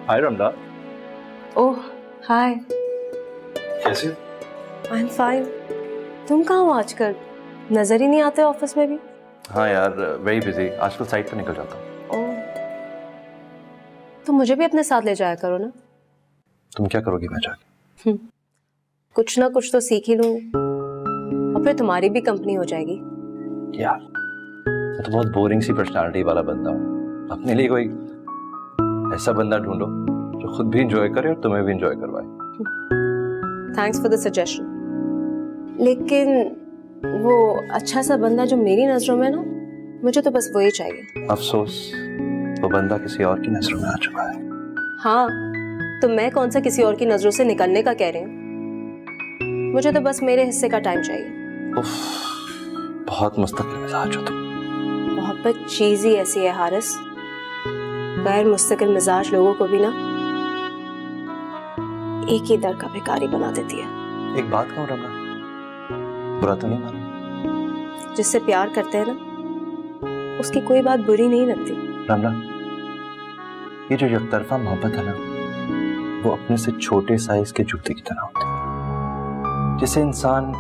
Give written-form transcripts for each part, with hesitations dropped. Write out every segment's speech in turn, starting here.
हाय रमला। ओह हाय। कैसे? I am fine. तुम कहाँ हो आजकल? नजर ही नहीं आते ऑफिस में भी। हाँ यार, वेरी बिजी, आजकल साइट पे निकल जाता हूँ। ओह, तो मुझे भी अपने साथ ले जाया करो ना। तुम क्या करोगी मैं जाके? कुछ ना कुछ तो सीख ही लूंगी और फिर तुम्हारी भी कंपनी हो जाएगी। यार मैं तो बहुत बोरिंग सी पर्सनालिटी वाला बंदा हूँ। अपने लिए कोई ऐसा बंदा ढूंढो जो खुद भी इंजॉय करे और तुम्हें भी इंजॉय करवाए। Thanks for the suggestion. लेकिन वो अच्छा सा बंदा जो मेरी नजरों में ना, मुझे तो बस वही चाहिए। अफसोस वो बंदा किसी और की नजरों में आ चुका है। हाँ, तो मैं कौन सा किसी और की नजरों से निकलने का कह रही हूँ। मुझे तो बस मेरे हिस्से का टाइम चाहिए। उफ, बहुत मुस्तकिल मिजाज हो तुम। मोहब्बत चीज ही ऐसी है हारिस, गैर मुस्तकिल मिजाज लोगों को भी ना एक ही दर का भिखारी बना देती है। एक बात कहूँ रमला, बुरा तो नहीं मानो? जिससे प्यार करते हैं ना, उसकी कोई बात बुरी नहीं लगती। रमला, ये जो एकतरफा मोहब्बत है ना, वो अपने से छोटे साइज के जूते की तरह होती है, जिसे इंसान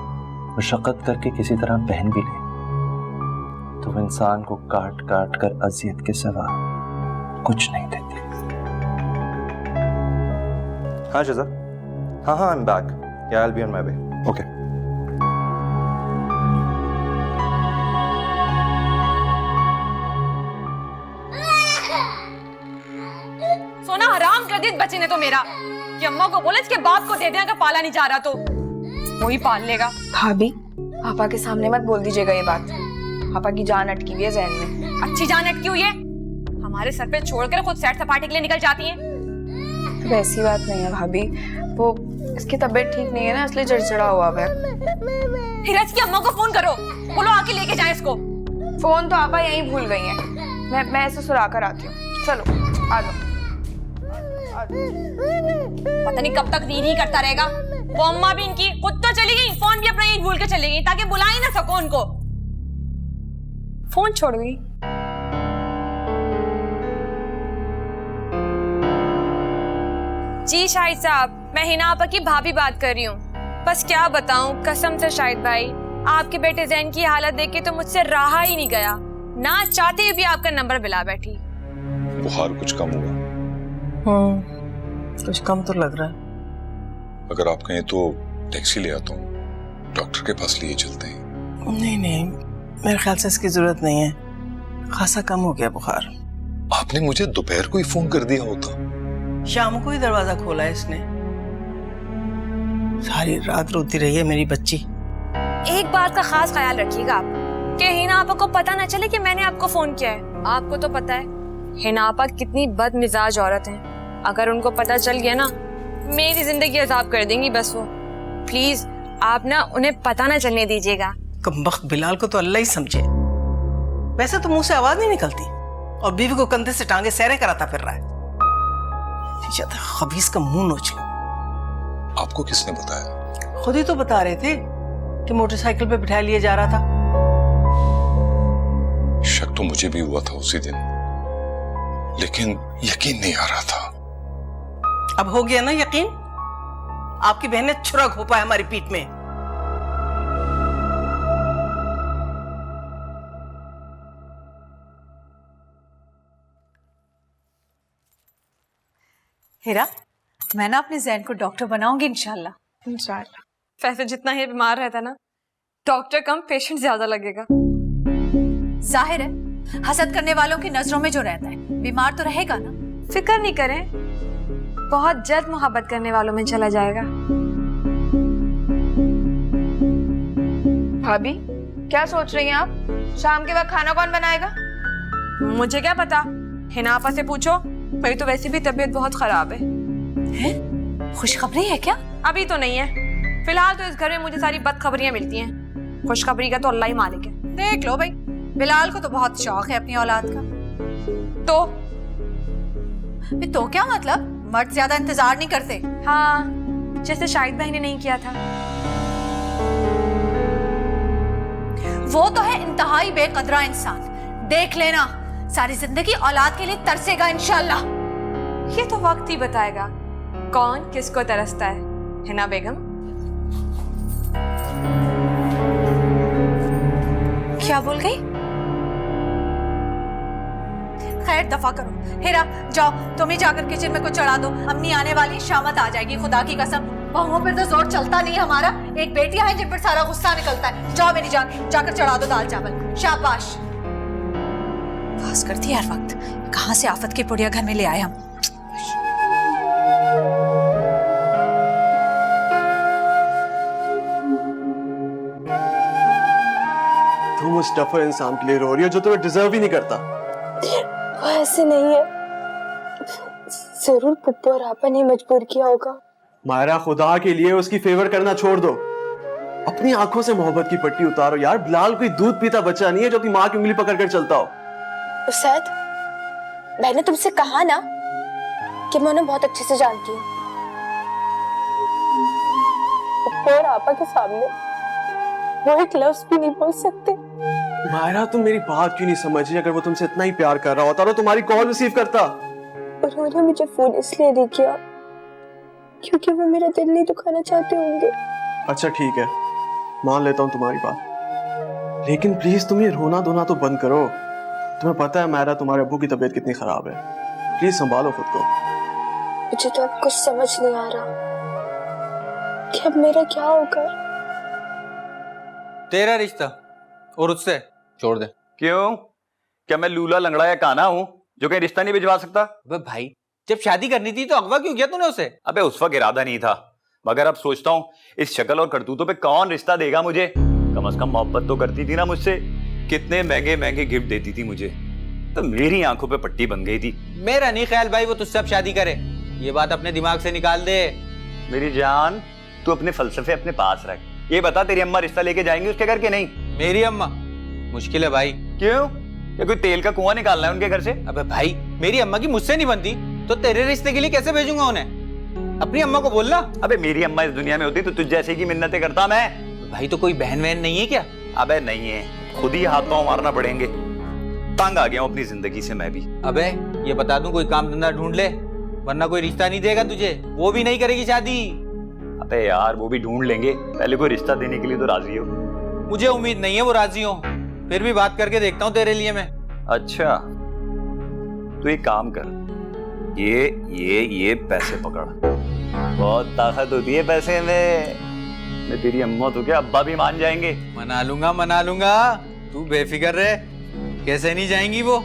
मशक्कत करके किसी तरह पहन भी ले तो वो इंसान को काट काट कर अजियत के सिवा कुछ नहीं देती। हाँ शज़ा, हाँ I am back. Yeah, I'll be on my way. Okay. सोना हराम कर दी बच्चे ने तो मेरा कि अम्मा को बोले इसके बाप को दे दे, अगर पाला नहीं जा रहा तो वही पाल लेगा। भाभी, पापा के सामने मत बोल दीजिएगा ये बात। पापा की जान अटकी हुई है जहन में। अच्छी जान अटकी हुई है, हमारे सर पे छोड़कर खुद सैर सपाटे के लिए निकल जाती है। वैसी बात नहीं है भाभी, वो इसकी तबीयत ठीक नहीं है ना, इसलिए चिड़चिड़ा हुआ है। हिरज की अम्मा को फोन करो, बोलो आके लेके जाए इसको। फोन तो आपा यहीं भूल गई हैं। मैं इसे सुला कर आती हूँ। चलो आ जाओ। पता नहीं कब तक रीढ़ी करता रहेगा। वो अम्मा भी इनकी खुद तो चली गई, फोन भी अपना यहीं भूल के चली गई ताकि बुला ही ना सको उनको। फोन छोड़ गई। जी शाहिद साहब, मैं हिना आपा की भाभी बात कर रही हूँ। बस क्या बताऊं, कसम से शाहिद भाई, आपके बेटे जैन की हालत देख के तो मुझसे रहा ही नहीं गया। ना चाहते हुए भी आपका नंबर मिला बैठी। बुखार कुछ कम हुआ? कुछ कम तो लग रहा है। अगर आप कहें तो टैक्सी ले आता हूँ, डॉक्टर के पास लिए चलते हैं। नहीं, मेरे ख्याल से इसकी जरूरत नहीं है, खासा कम हो गया बुखार। आपने मुझे दोपहर को ही फोन कर दिया होता। शाम को ही दरवाजा खोला है इसने। सारी रात रोती रही है मेरी बच्ची। एक बात का खास ख्याल रखिएगा आप, कि हिना आपा को पता न चले कि मैंने आपको फोन किया है। आपको तो पता है हिना आपा कितनी बदमिजाज औरत हैं। अगर उनको पता चल गया ना, मेरी जिंदगी अजाब कर देंगी बस वो। प्लीज आप ना उन्हें पता न चलने दीजिएगा। कमबख्त बिलाल को तो अल्लाह ही समझे। वैसे तो मुंह से आवाज नहीं निकलती और बीवी को कंधे से टांगे सैरे कराता फिर रहा है। खबीस का मुंह नोच लो। आपको किसने बताया? खुद ही तो बता रहे थे कि मोटरसाइकिल पे बिठा लिए जा रहा था। शक तो मुझे भी हुआ था उसी दिन, लेकिन यकीन नहीं आ रहा था। अब हो गया ना यकीन? आपकी बहन ने छुरा घोपा है हमारी पीठ में। हीरा, मैं ना अपने जैन को डॉक्टर बनाऊंगी इंशाल्लाह। इंशाल्लाह। वैसे जितना ये बीमार रहता ना, डॉक्टर कम पेशेंट ज्यादा लगेगा। जाहिर है हसद करने वालों की नजरों में जो रहता है, बीमार तो रहेगा ना। फिक्र नहीं करें, बहुत जल्द मोहब्बत करने वालों में चला जाएगा। भाभी, क्या सोच रही हैं आप? शाम के वक्त खाना कौन बनाएगा? मुझे क्या पता, हिना आपा से पूछो। मेरी तो वैसे भी तबीयत बहुत खराब है। खुशखबरी है क्या? अभी तो नहीं है, फिलहाल तो इस घर में मुझे सारी बदखबरियां मिलती हैं। खुशखबरी का तो अल्लाह ही मालिक है। देख लो भाई, बिलाल को तो बहुत शौक है अपनी औलाद का। तो क्या मतलब? मर्द ज्यादा इंतजार नहीं करते। हाँ, जैसे शाहिद भाई ने नहीं किया था। वो तो है इंतहाई बेकदरा इंसान। देख लेना, सारी जिंदगी औलाद के लिए तरसेगा इंशाल्लाह। ये तो वक्त ही बताएगा कौन किसको तरसता है ना बेगम? क्या बोल गई? खैर दफा करो। हेरा जाओ, तुम ही जाकर किचन में कुछ चढ़ा दो। अम्मी आने वाली, शामत आ जाएगी। खुदा की कसम बहुओं पर तो जोर चलता नहीं हमारा। एक बेटियां हैं जिन पर सारा गुस्सा निकलता है। जाओ मेरी जान, जाकर चढ़ा दो दाल चावल। शाबाश। बस करती है हर वक्त। कहाँ से आफत की पुड़िया घर में ले आए हम। तुम उस टफर इंसान के लिए रो रही हो जो तुम्हें डिजर्व ही नहीं करता। वो ऐसे नहीं है, जरूर पप्पू और आपा ने मजबूर किया होगा। मायरा, खुदा के लिए उसकी फेवर करना छोड़ दो। अपनी आंखों से मोहब्बत की पट्टी उतारो यार। बिलाल कोई दूध पीता बच्चा नहीं है जो अपनी माँ की उंगली पकड़ कर चलता हो। उस्ताद, मैंने तुमसे कहा ना कि मैं उन्हें बहुत अच्छे से जानती हूँ। पप्पू और आपा के सामने वो एक लफ्ज भी नहीं बोल सकते। मायरा, तुम मेरी बात क्यों नहीं समझ रही? अगर वो तुमसे इतना ही प्यार कर रहा होता तो तुम्हारी कॉल रिसीव करता। उन्होंने मुझे फोन इसलिए नहीं किया क्योंकि वो मेरा दिल नहीं दुखाना चाहते होंगे। अच्छा ठीक है, मान लेता हूँ तुम्हारी बात, लेकिन प्लीज तुम ये रोना धोना तो बंद करो। तुम्हें पता है मायरा, तुम्हारे अब्बू की तबीयत कितनी खराब है। प्लीज संभालो खुद को। मुझे तो अब कुछ समझ नहीं आ रहा कि अब मेरा क्या होगा। तेरा रिश्ता और उससे छोड़ दे। क्यों? क्या मैं लूला लंगड़ा या काना हूँ जो कहीं रिश्ता नहीं भिजवा सकता? अबे भाई, जब शादी करनी थी तो अगवा क्यों किया तूने उसे? अबे उस वक्त इरादा नहीं था, मगर अब सोचता हूँ इस शक्ल और करतूतों पे कौन रिश्ता देगा मुझे। कम से कम मोहब्बत तो करती थी ना मुझसे। कितने महंगे महंगे गिफ्ट देती थी मुझे, तो मेरी आंखों पे पट्टी बन गई थी। मेरा नहीं ख्याल भाई वो तुझसे अब शादी करे। ये बात अपने दिमाग से निकाल दे। मेरी जान, तू अपने फलसफे अपने पास रख। ये बता, तेरी अम्मा रिश्ता लेके जाएंगी उसके घर के नहीं? मेरी अम्मा? मुश्किल है भाई। क्यों? ये कोई तेल का कुआं निकालना है उनके घर से? अबे भाई, मेरी अम्मा की मुझसे नहीं बनती तो तेरे रिश्ते के लिए कैसे भेजूंगा उन्हें? अपनी अम्मा को बोलना। अबे मेरी अम्मा इस दुनिया में होती तो तुझ जैसे की मिन्नतें करता मैं। भाई तो कोई बहन वहन नहीं है क्या? अबे नहीं है, खुद ही हाथ पांव मारना पड़ेंगे। तंग आ गया हूं अपनी जिंदगी से मैं भी। अबे ये बता दूं, कोई काम धंधा ढूंढ ले, वरना कोई रिश्ता नहीं देगा तुझे। वो भी नहीं करेगी शादी। अबे यार, वो भी ढूंढ लेंगे, पहले कोई रिश्ता देने के लिए तो राजी हो। मुझे उम्मीद नहीं है वो राजी हो, फिर भी बात करके देखता हूँ तेरे लिए मैं। अच्छा, तो एक काम कर, ये पैसे पकड़। बहुत ताकत होती है पैसे में। मैं तेरी अम्मा तो क्या अब्बा भी मान जाएंगे। मना लूंगा, तू बेफिक्र रहे। कैसे नहीं जाएंगी वो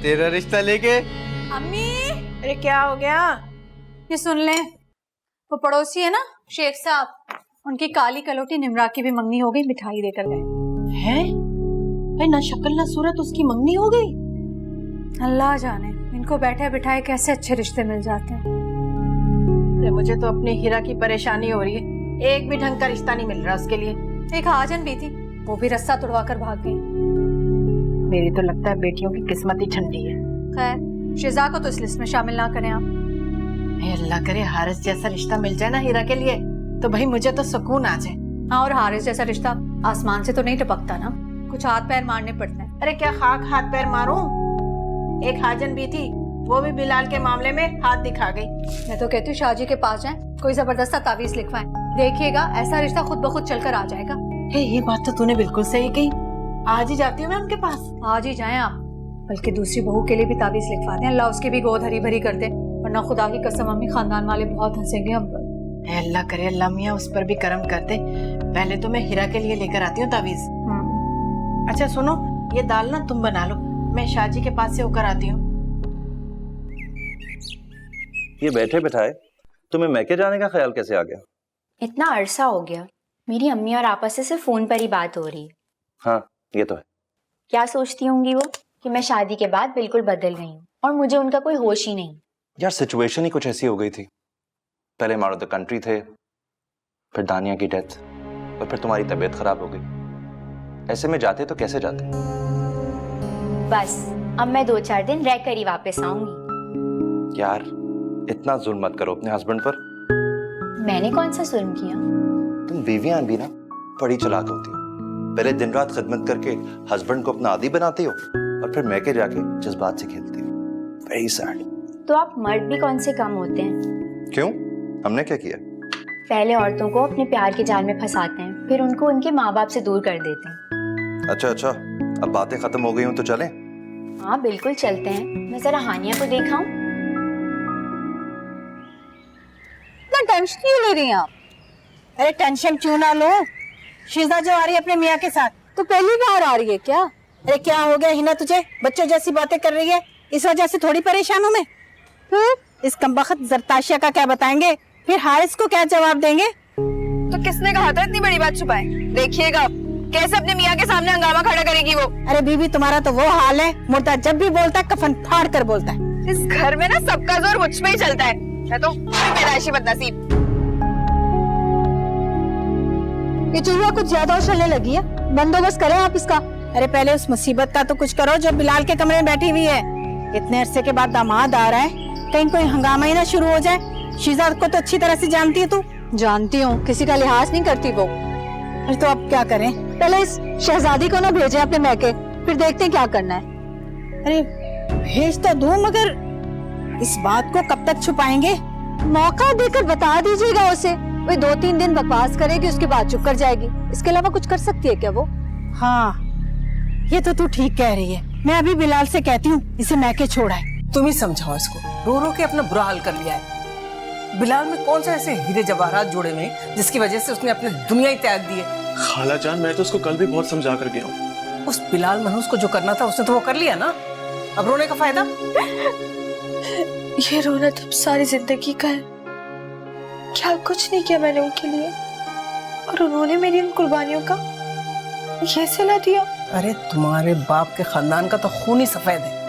तेरा रिश्ता लेके? अम्मी, अरे क्या हो गया? ये सुन ले, वो पड़ोसी है ना शेख साहब, उनकी काली कलोटी निमरा की भी मंगनी हो गई, मिठाई देकर गए। है? ना शक्ल ना सूरत उसकी मंगनी हो गई। अल्लाह जाने इनको बैठे बिठाए कैसे अच्छे रिश्ते मिल जाते हैं। अरे मुझे तो अपने हीरा की परेशानी हो रही है। एक भी ढंग का रिश्ता नहीं मिल रहा उसके लिए। एक हाजन भी थी, वो भी रास्ता तुड़वा कर भाग गई। मेरी तो लगता है बेटियों की किस्मत ही ठंडी है। खैर, शिजा को तो इस लिस्ट में शामिल ना करें आप। अल्लाह करे हारिस जैसा रिश्ता मिल जाए ना हीरा के लिए, तो भाई मुझे तो सुकून आ जाए। हाँ, और हारिस जैसा रिश्ता आसमान से तो नहीं टपकता ना, कुछ हाथ पैर मारने पड़ते हैं। अरे क्या खाक हाथ पैर मारूं? एक हाजन भी थी, वो भी बिलाल के मामले में हाथ दिखा गई। मैं तो कहती हूँ शाहजी के पास जाएं, कोई जबरदस्त तावीज लिखवाएं, देखिएगा ऐसा रिश्ता खुद ब खुद चलकर आ जाएगा। ये बात तो तूने बिल्कुल सही कही। आज ही जाती हूँ मैं उनके पास। आज ही जाएं आप, बल्कि दूसरी बहू के लिए भी तावीज लिखवा दें, अल्लाह उसकी भी गोद हरी भरी कर दे, वरना खुदा की कसम अम्मी खानदान वाले बहुत हंसेंगे हम पर। अल्लाह करे अल्लाह मियाँ उस पर भी करम कर दे। पहले तो मैं हीरा के लिए लेकर आती हूँ तावीज। अच्छा सुनो, ये दाल ना तुम बना लो, मैं शाहजी के पास से होकर आती हूँ। ये बैठे बैठाए तुम्हें मैके जाने का ख्याल कैसे आ गया? इतना अरसा हो गया, मेरी अम्मी और आपस से सिर्फ फोन पर ही बात हो रही। हाँ, ये तो है। क्या सोचती होंगी वो कि मैं शादी के बाद बिल्कुल बदल गई हूँ और मुझे उनका कोई होश ही नहीं। यार सिचुएशन ही कुछ ऐसी हो गई थी। पहले मारो द कंट्री थे, फिर दानिया की डेथ, और फिर तुम्हारी तबीयत खराब हो गई। ऐसे में जाते तो कैसे जाते? बस अब मैं 2-4 दिन रह कर ही वापस आऊंगी। यार इतना जुल्म मत करो अपने हस्बैंड पर। मैंने कौन सा जुल्म किया? तुम बीवियां भी ना बड़ी चालाक होती हो। पहले दिन रात खिदमत करके हस्बैंड को अपना आदी बनाती हो और फिर मैके जाके जज्बात से खेलती हो। Very sad. तो आप मर्द भी कौन से कम होते हैं। क्यों? हमने क्या किया? पहले औरतों को अपने प्यार के जाल में फंसाते हैं, फिर उनको उनके माँ बाप से दूर कर देते हैं। अच्छा, अब बातें खत्म हो गई हूँ तो चलें? हाँ बिल्कुल चलते हैं। मैं जरा हानिया को दिखाऊं। इतना टेंशन क्यों ले रही हैं आप? अरे टेंशन क्यों ना लो, शीजा जो आ रही है अपने मियाँ के साथ। तो पहली बार आ रही है क्या? अरे क्या हो गया हिना तुझे, बच्चों जैसी बातें कर रही है, इस वजह से थोड़ी परेशान हूँ मैं। इस कमबख्त जरताशिया का क्या बताएंगे, फिर हारिस को क्या जवाब देंगे? तो किसने कहा था इतनी बड़ी बात छुपाए? देखिएगा कैसे अपने मियाँ के सामने हंगामा खड़ा करेगी वो। अरे बीबी तुम्हारा तो वो हाल है, मुर्दा जब भी बोलता है कफन फाड़ कर बोलता है। इस घर में ना सबका जोर मुझ पे ही चलता है। मैं तो पैदाइशी बदनसीब। ये चूहा कुछ ज्यादा उछलने लगी है, बंदोबस्त करें आप इसका। अरे पहले उस मुसीबत का तो कुछ करो जो बिलाल के कमरे में बैठी हुई है। इतने अरसे के बाद दामाद आ रहा है, कहीं कोई हंगामा ही ना शुरू हो जाए। शीजा को तो अच्छी तरह से जानती है तू। जानती हूँ, किसी का लिहाज नहीं करती वो। अरे तो अब क्या करें? पहले इस शहजादी को ना भेजे अपने मैके, फिर देखते हैं क्या करना है। अरे भेज तो दूं, मगर इस बात को कब तक छुपाएंगे? मौका देकर बता दीजिएगा उसे। वो 2-3 दिन बकवास करेगी, उसके बाद चुप कर जाएगी। इसके अलावा कुछ कर सकती है क्या वो? हाँ ये तो तू ठीक कह रही है। मैं अभी बिलाल से कहती हूँ इसे मैके छोड़ाए। तुम ही समझाओ इसको, रो रो के अपना बुरा हाल कर लिया है। बिलाल में कौन सा ऐसे हीरे जवाहरात जोड़े में जिसकी वजह से उसने अपनी दुनिया ही त्याग दी है। खाला जान, मैं तो उसको कल भी बहुत समझा कर गया हूँ। उस बिलाल मनहूस को जो करना था उसने तो वो कर लिया ना, अब रोने का फायदा? ये रोना तो सारी जिंदगी का है। क्या कुछ नहीं किया मैंने उनके लिए, और उन्होंने मेरी इन कुर्बानियों का ये सिला दिया। अरे तुम्हारे बाप के खानदान का तो खून ही सफेद है।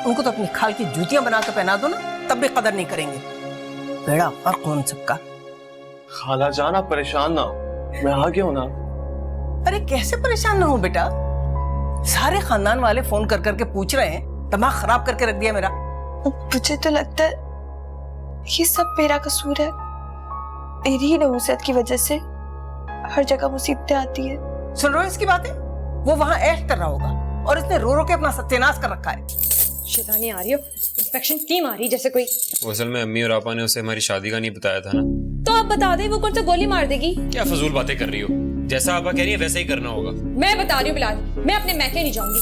उनको तो अपनी खाल की जूतियां बना कर पहना दो ना, तब भी कदर नहीं करेंगे। बेड़ा और कौन सबका। खाला जान आप परेशान ना हो, मैं आ गया हूँ ना। अरे कैसे परेशान ना हो बेटा, सारे खानदान वाले फोन कर करके पूछ रहे हैं, दिमाग खराब करके रख दिया मेरा। मुझे तो लगता है ये सब मेरा कसूर है। मेरी ही नहुसत की वजह से हर जगह मुसीबतें आती है। सुन रहे हो इसकी बातें? वो वहाँ ऐश कर रहा होगा और इसने रो रो के अपना सत्यानाश कर रखा है। शैतानी आ रही हो, इंस्पेक्शन टीम आ रही जैसे कोई। असल में अम्मी और आपा ने उसे हमारी शादी का नहीं बताया था ना। तो आप बता दे, वो कौन सा गोली मार देगी। क्या फजूल बातें कर रही हो, जैसा आपा कह रही है वैसा ही करना होगा। मैं बता रही हूँ बिलाल, मैं अपने मैके नहीं जाऊंगी।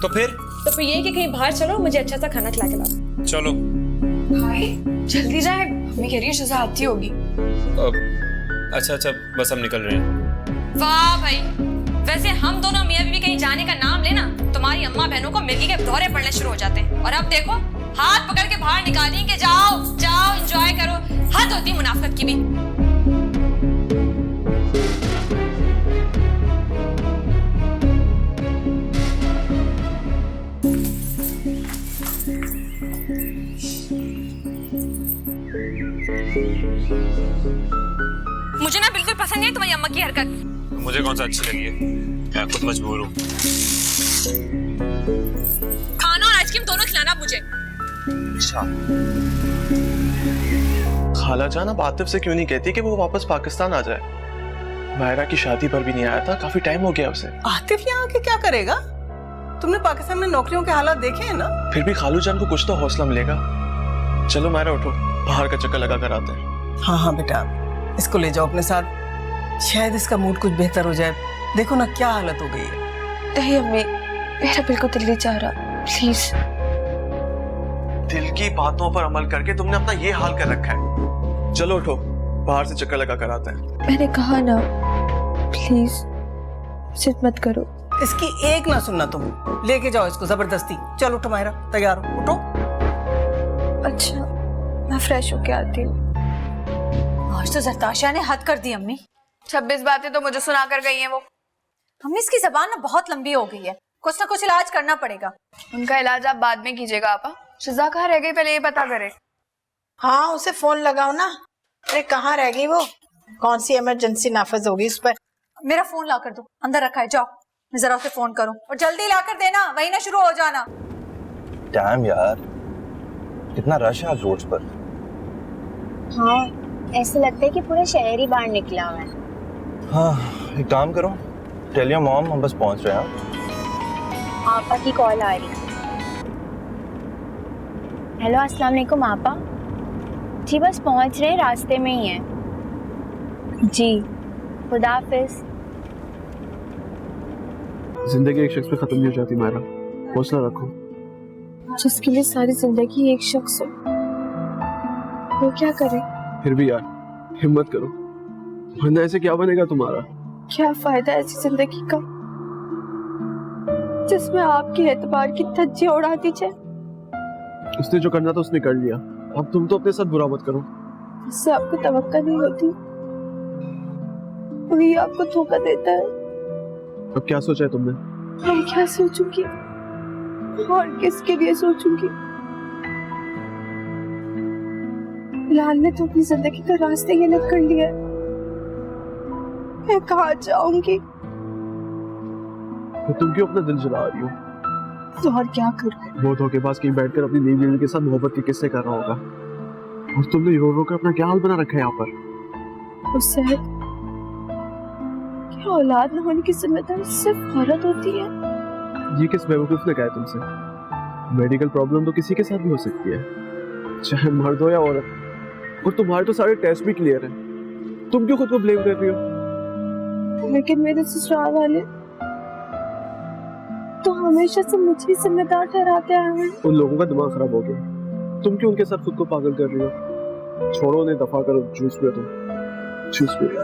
तो फिर ये कि कहीं बाहर चलो, मुझे अच्छा सा खाना खिला के लाओ। चलो जल्दी जाए, मम्मी कह रही है सजा आती होगी। अच्छा बस हम निकल रहे हैं। वाह भाई, वैसे हम दोनों मियां बीवी कहीं जाने का नाम लेना, तुम्हारी अम्मा बहनों को मिर्गी के दौरे पड़ने शुरू हो जाते हैं। और अब देखो हाथ पकड़ के बाहर निकाली कि जाओ जाओ एंजॉय करो। हद होती मुनाफिकत की भी। मुझे ना बिल्कुल पसंद नहीं तुम्हारी अम्मा की हरकत। मुझे कौन सा अच्छी लगी है, मैं खुद मजबूर हूँ। खाना और आइसक्रीम दोनों खिलाना मुझे। अच्छा खाला जान, आप आतिफ से क्यों नहीं कहती कि वो वापस पाकिस्तान आ जाए? मायरा की शादी पर भी नहीं आया था, काफी टाइम हो गया उसे। आतिफ यहाँ आके क्या करेगा? तुमने पाकिस्तान में नौकरियों के हालात देखे हैं ना। फिर भी खालू जान को कुछ तो हौसला मिलेगा। चलो मायरा उठो, बाहर का चक्कर लगा कर आते हैं। हाँ बेटा, इसको ले जाओ अपने साथ, शायद इसका मूड कुछ बेहतर हो जाए। देखो ना क्या हालत हो गई है। नहीं अम्मी, मेरा बिल्कुल दिल नहीं चाह रहा, प्लीज। दिल की बातों पर अमल करके तुमने अपना ये हाल कर रखा है। चलो उठो, बाहर से चक्कर लगा कर आते हैं। मैंने कहा ना, प्लीज जिद मत करो। इसकी एक ना सुनना तुम, लेके जाओ इसको जबरदस्ती। चलो उठो मायरा, तैयार हो, उठो। अच्छा मैं फ्रेश होके आती हूँ। आज तो जरताशिया ने हद कर दी अम्मी। 26 बातें तो मुझे सुना कर गई हैं वो। अम्मी इसकी जबान ना बहुत लंबी हो गई है, कुछ ना कुछ इलाज करना पड़ेगा। उनका इलाज आप बाद में कीजिएगा आपा। शिजा कहाँ रह गई पहले ये पता करे। हाँ उसे फोन लगाओ ना। अरे कहाँ रह गई वो? कौन सी इमरजेंसी नाफज होगी उस पर? मेरा फोन ला कर दो, अंदर रखा है, जाओ मैं जरा उसे फोन करूं। और जल्दी ला कर देना, वही ना शुरू हो जाना। डैम यार, कितना रश है आज रोड्स पर। हाँ ऐसा लगता है कि पूरा शहर ही बाहर निकला हुआ है। हाँ एक काम करो, टेल योर मॉम हम बस पहुंच रहे हैं। आपा की कॉल आ रही है। हेलो, अस्सलाम वालेकुम आपा। जी बस पहुंच रहे हैं, रास्ते में ही हैं। जी खुदा हाफिज। जिंदगी एक शख्स पे खत्म नहीं हो जाती मायरा, हौसला रखो। जिसके लिए सारी जिंदगी एक शख्स हो, वो क्या करे? फिर भी यार हिम्मत करो, वरना ऐसे क्या बनेगा तुम्हारा। क्या फायदा ऐसी जिंदगी का जिसमें आपके एतबार की धज्जियां उड़ा दी जाए। उसने जो करना था उसने कर लिया, अब तुम तो अपने साथ बुरा मत करो। इससे आपको तवक्का नहीं होती, वही आपको धोखा देता है। अब क्या सोचा है तुमने? मैं क्या सोचूंगी और किसके लिए सोचूंगी? बिलाल ने तो अपनी जिंदगी का रास्ते ही अलग कर लिया है। मैं कहाँ जाऊंगी? तो तुम क्यों अपना दिल जला रही हो? तो और क्या करूं? वो धोखेबाज कहीं बैठकर अपनी नई बीवी के साथ मोहब्बत के किस्से कर रहा होगा, और तुमने रो रो कर अपना क्या हाल बना रखा है यहाँ पर। उससे क्या औलाद न होने की जिम्मेदारी सिर्फ औरत होती है? ये किस बेवकूफ ने कहा है तुमसे? मेडिकल प्रॉब्लम तो किसी के साथ भी हो सकती है, चाहे मर्द हो या औरत। और तुम्हारे तो सारे टेस्ट भी क्लियर हैं, तुम क्यों खुद को ब्लेम कर रही हो? लेकिन मेरे ससुराल वाले तो हमेशा से मुझे जिम्मेदार ठहराते आए हैं। उन लोगों का दिमाग खराब हो गया, तुम क्यों उनके साथ खुद को पागल कर रही हो? छोड़ो उन्हें, दफा करो। जूस पियो, तुम जूस पियो।